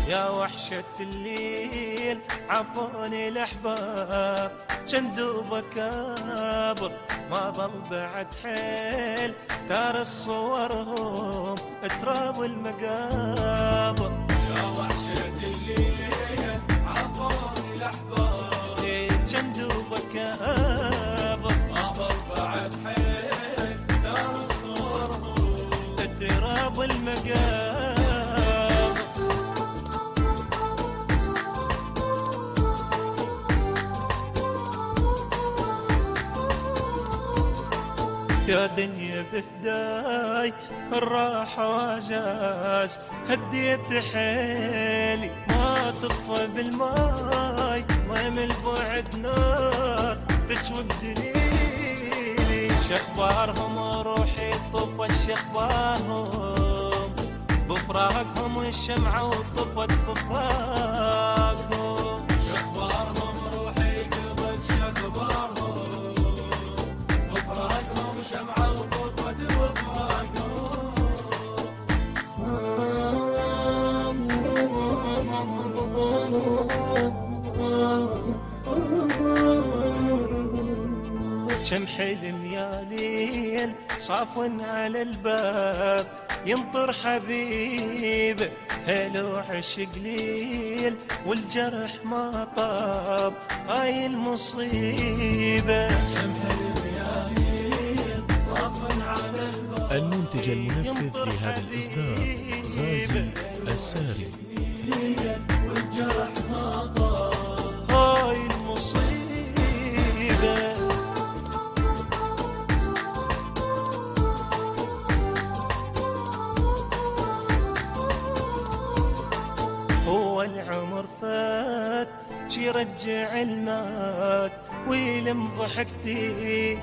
يا وحشة الليل عفوني الأحباب جندوب كابر ما ظل بعد حيل ترى صورهم تراب المقابر. يا وحشة الليل عفوني الأحباب جندوب كابر ما ظل بعد حيل ترى صورهم تراب المقابر. يا دنيا بهداي الراحة وعجاز هديت حيلي ما تطفى بالماي ما من البعد نار تشوي بدليلي. شخبارهم روحي طفت شخبارهم بفراقهم الشمعة وطفت بفراقهم. شخبارهم روحي قضت شخبارهم بفراقهم شمعة وطفت بفراقهم. كم حلم يا ليل صاف على الباب ينطر حبيبه هلو عشق ليل والجرح ما طاب هاي المصيبة. كم حلم يا ليل صاف على الباب. المنتج المنفذ لهذا الإصدار غازي الساري. والجرح ما طاب هاي المصيبة. هو العمر فات شي رجع المات ويلم ضحكتي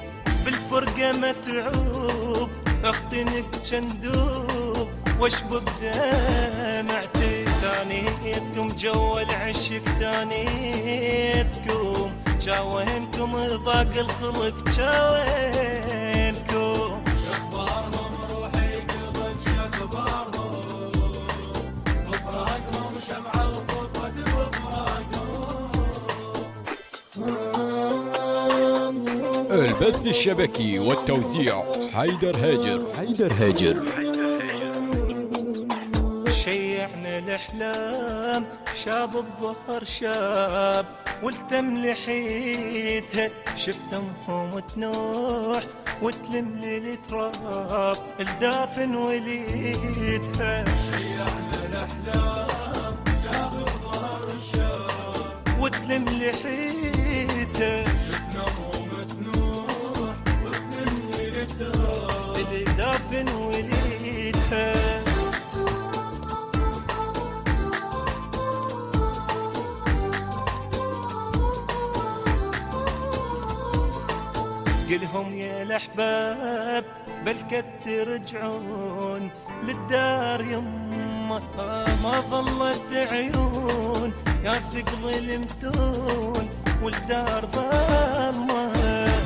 بالفرقة متعوب اختنك جندوب واشبك دمعتي. تانيتكم جو العشق تانيتكم جاوينكم ضاق الخلق جاوينكم. شخبارهم روحي قضت شخبارهم بفراقهم شمعة وطفت بفراقهم. البث الشبكي والتوزيع حيدر هاجر. شيعنا الأحلام شاب الظهر شاب والتم لحيتها شفتمهم تنوح وتلم لي التراب الدافن وليدها. شيعنا الأحلام شاب الظهر شاب وتلم لحيتها شفناهم تنوح وتلم لي التراب الدافن وليدها. قلهم يا الأحباب بل كد ترجعون للدار يما ما ظلت عيون يا ثقل المتون والدار ظلمة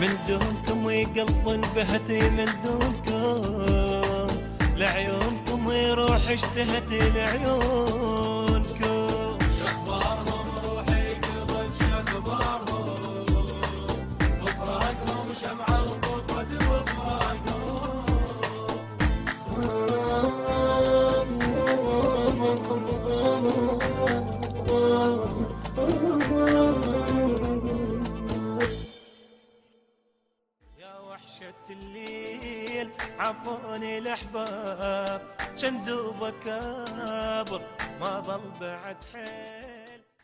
من دونكم وقلب بهتي من دونكم لعيونكم يروح اشتهت لعيونكم. شخبارهم روحي قضت شخبارهم بفراقهم شمعة وطفت بفراقهم. يا وحشة الليل عفوني الأحباب جندوب كابر ما ظل بعد حيل